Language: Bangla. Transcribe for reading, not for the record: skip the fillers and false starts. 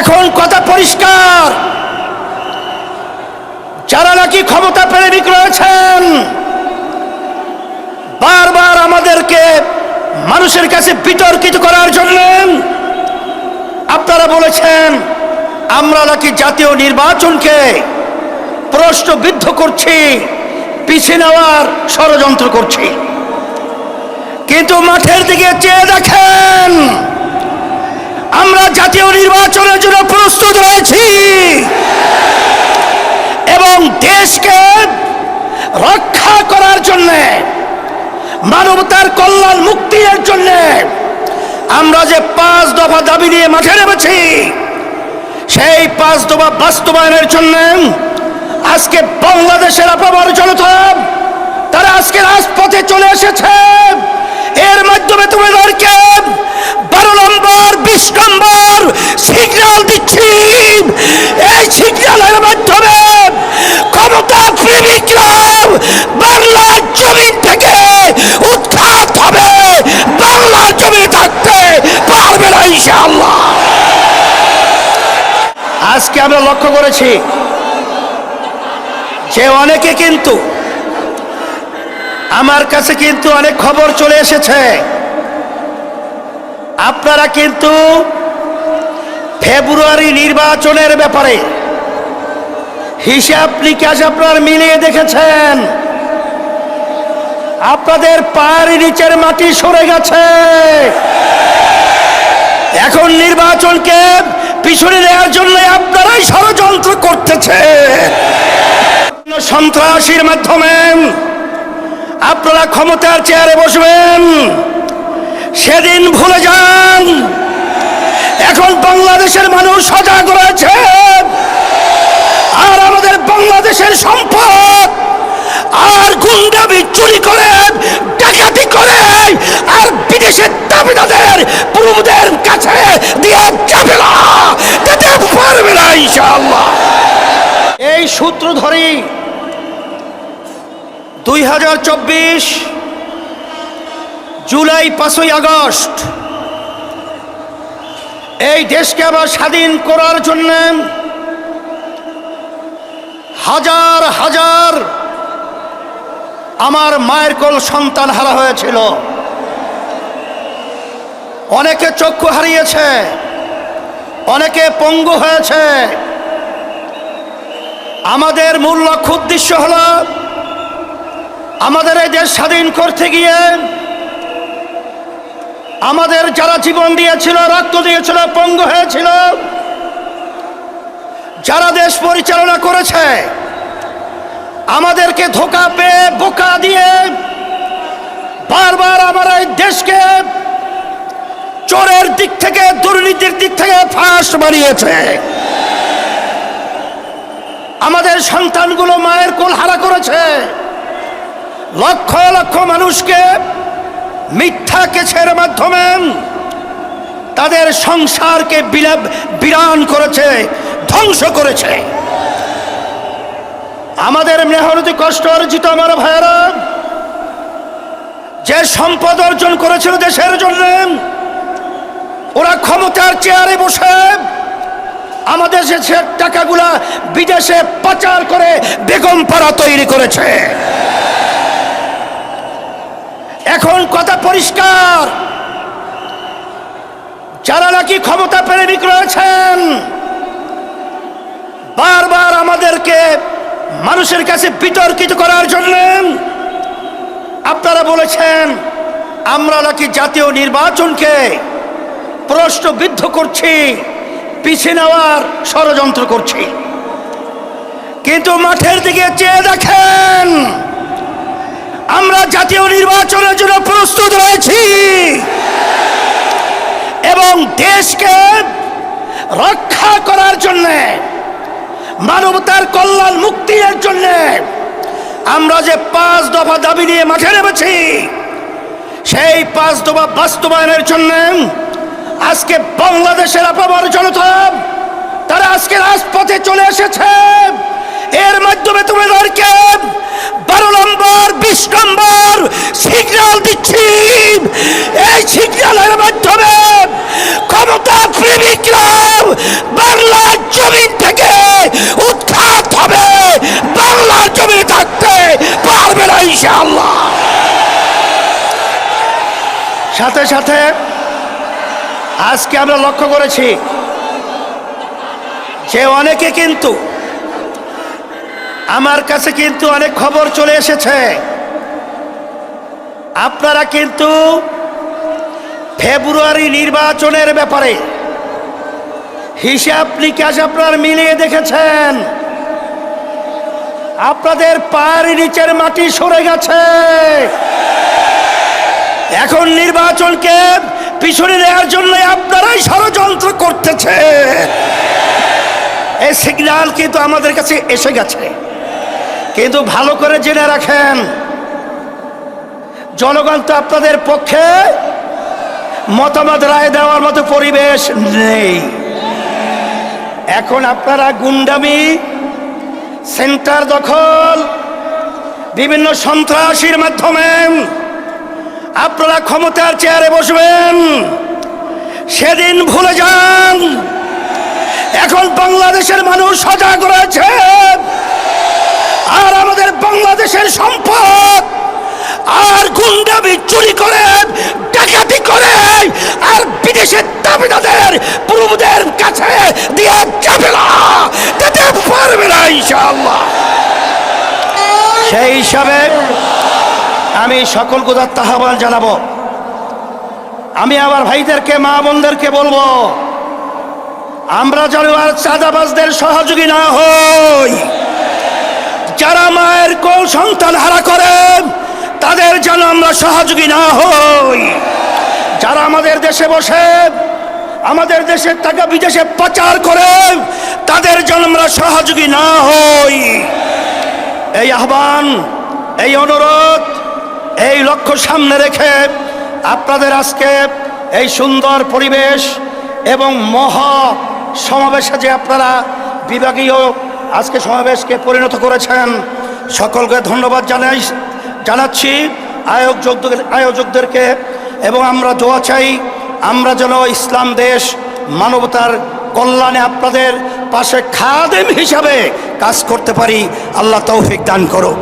এখন কথা পরিষ্কার, যারা নাকি ক্ষমতা প্রেমিক রয়েছেন বারবার আমাদেরকে মানুষের কাছে বিতর্কিত করার জন্য আপনারা বলেছেন আমরা নাকি জাতীয় নির্বাচনকে প্রশ্নবিদ্ধ করছি, পিছিয়ে নেওয়ার ষড়যন্ত্র করছি। কিন্তু মাঠের দিকে চেয়ে দেখেন, আমরা জাতীয় নির্বাচনের জন্য প্রস্তুত রয়েছি এবং দেশকে রক্ষা করার জন্য, মানবতার কল্যাণ মুক্তির জন্য আমরা যে 5 দফা দাবি নিয়ে মাঠে নেমেছি, সেই 5 দফা বাস্তবায়নের জন্য আজকে বাংলাদেশের আপামর জনতা তারা আজকে রাজপথে চলে এসেছে। এর মাধ্যমে তোমাদেরকে 12 নম্বর 20 নম্বর সিগন্যাল দিচ্ছি। এই সিগন্যালের মাধ্যমে ক্ষমতা প্রেমিকরা বাংলার জমিন থেকে উৎখাত হবে, বাংলার জমি থাকতে পারবে না ইনশাআল্লাহ। আজকে আমরা লক্ষ্য করেছি যে অনেকে কিন্তু আমার কাছে কিন্তু অনেক খবর চলে এসেছে, আপনারা কিন্তু ফেব্রুয়ারি নির্বাচনের ব্যাপারে হিসাব নিকাশ আপনারা মিলিয়ে দেখেছেন, আপনাদের পায়ের নিচের মাটি সরে গেছে। এখন নির্বাচনকে পিছনে নেওয়ার জন্য আপনারাই ষড়যন্ত্র করতেছে। সন্ত্রাসীর মাধ্যমে আপনারা ক্ষমতার চেয়ারে বসবেন, সেদিন ভুলে যান। এখন বাংলাদেশের মানুষ সজাগ রয়েছে, আর আমাদের বাংলাদেশের সম্পদ আর গুন্ডামি চুরি করে, ডাকাতি করে, আর বিদেশের দাবিদারদের প্রভুদের কাছে দিয়ে যাবে না, যেতে পারবে না ইনশাআল্লাহ। এই সূত্র ধরেই 2024 জুলাই 5ই আগস্ট এই দেশকে আবার স্বাধীন করার জন্য হাজার হাজার আমার মায়ের কোল সন্তান হারা হয়েছিল, অনেকে চক্ষু হারিয়েছে, অনেকে পঙ্গু হয়েছে। আমাদের মূল লক্ষ্য উদ্দেশ্য হলো আমাদের এই দেশ স্বাধীন করতে গিয়ে আমাদের যারা জীবন দিয়েছিল, রক্ত দিয়েছিল, পঙ্গু হয়েছিল, যারা দেশ পরিচালনা করেছে, আমাদেরকে ধোঁকা পেয়ে বোকা দিয়ে বারবার আমার এই দেশকে চোরের দিক থেকে, দুর্নীতির দিক থেকে ফাঁস বানিয়েছে। আমাদের সন্তানগুলো মায়ের কোল হারা করেছে, লক্ষ লক্ষ মানুষকে মিথ্যা কেসের মাধ্যমে তাদের সংসারকে বিরান করেছে, ধ্বংস করেছে। আমাদের মেহনতি কষ্ট অর্জিত আমার ভাইয়েরা যে সম্পদ অর্জন করেছিল দেশের জন্য, ওরা ক্ষমতার চেয়ারে বসে আমাদের দেশের টাকাগুলা বিদেশে পাচার করে বেগম পাড়া তৈরি করেছে। এখন কথা পরিষ্কার, যারা নাকি ক্ষমতা প্রেমিক রয়েছেন বারবার আমাদেরকে মানুষের কাছে বিতর্কিত করার জন্য আপনারা বলেছেন আমরা নাকি জাতীয় নির্বাচনকে প্রশ্নবিদ্ধ করছি, পিছিয়ে নেওয়ার ষড়যন্ত্র করছি। কিন্তু মাঠের দিকে চেয়ে দেখেন, আমরা জাতীয় নির্বাচনের জন্য প্রস্তুত রয়েছি এবং দেশকে রক্ষা করার জন্য, মানবতার কল্যাণ মুক্তির জন্য আমরা যে 5 দফা দাবি নিয়ে মাঠে নেমেছি, সেই 5 দফা বাস্তবায়নের জন্য আজকে বাংলাদেশের আপামর জনতা তারা আজকে রাজপথে চলে এসেছে। এর মাধ্যমে তোমাদেরকে 12 নম্বর 20 নম্বর সিগন্যাল দিচ্ছি। এই সিগন্যালের মাধ্যমে ক্ষমতা প্রেমিকরা সাথে সাথে আজকে আমরা লক্ষ্য করেছি যে অনেকে কিন্তু আমার কাছে কিন্তু অনেক খবর চলে এসেছে, আপনারা কিন্তু ফেব্রুয়ারি নির্বাচনের ব্যাপারে হিসাব নিকাশ আপনারা মিলিয়ে দেখেছেন, আপনাদের পায়ের নিচের মাটি সরে গেছে। এখন নির্বাচনকে পিছনে নেওয়ার জন্য আপনারাই ষড়যন্ত্র করতেছে। এই সিগন্যাল কিন্তু আমাদের কাছে এসে গেছে, কিন্তু ভালো করে জেনে রাখেন, জনগণ তো আপনাদের পক্ষে মতামত রায় দেওয়ার মতো পরিবেশ নেই। এখন আপনারা গুন্ডামি, সেন্টার দখল, বিভিন্ন সন্ত্রাসীর মাধ্যমে আপনারা ক্ষমতার চেয়ারে বসবেন, সেদিন ভুলে যান। এখন বাংলাদেশের মানুষ সজাগ রয়েছে, আর আমাদের বাংলাদেশের সম্পদ আর গুন্ডামি চুরি করে, ডাকাতি করে, আর বিদেশের দাবিদারদের প্রভুদের কাছে দিয়ে যাবে না, যেতে পারবে না ইনশাআল্লাহ। সেই হিসাবে আমি সকল গুদার আহ্বান জানাবো। আমি আমার ভাইদেরকে, মা বোনদেরকে বলবো, আমরা যেন আর চাঁদাবাজদের সহযোগী না হই। যারা মায়ের কোল সন্তান হারা করে তাদের যেন আমরা সহযোগী না হই। যারা আমাদের দেশে বসে আমাদের দেশের টাকা বিদেশে পাচার করে তাদের যেন আমরা সহযোগী না হই। এই আহ্বান, এই অনুরোধ, এই লক্ষ্য সামনে রেখে আপনাদের আজকে এই সুন্দর পরিবেশ এবং মহা সমাবেশে যে আপনারা বিভাগীয় আজকে সমাবেশকে পরিণত করেছেন, সকলকে ধন্যবাদ জানাচ্ছি আয়োজকদেরকে। এবং আমরা দোয়া চাই, আমরা যেন ইসলাম দেশ, মানবতার কল্যাণে আপনাদের পাশে খাদেম হিসাবে কাজ করতে পারি। আল্লাহ তৌফিক দান করো।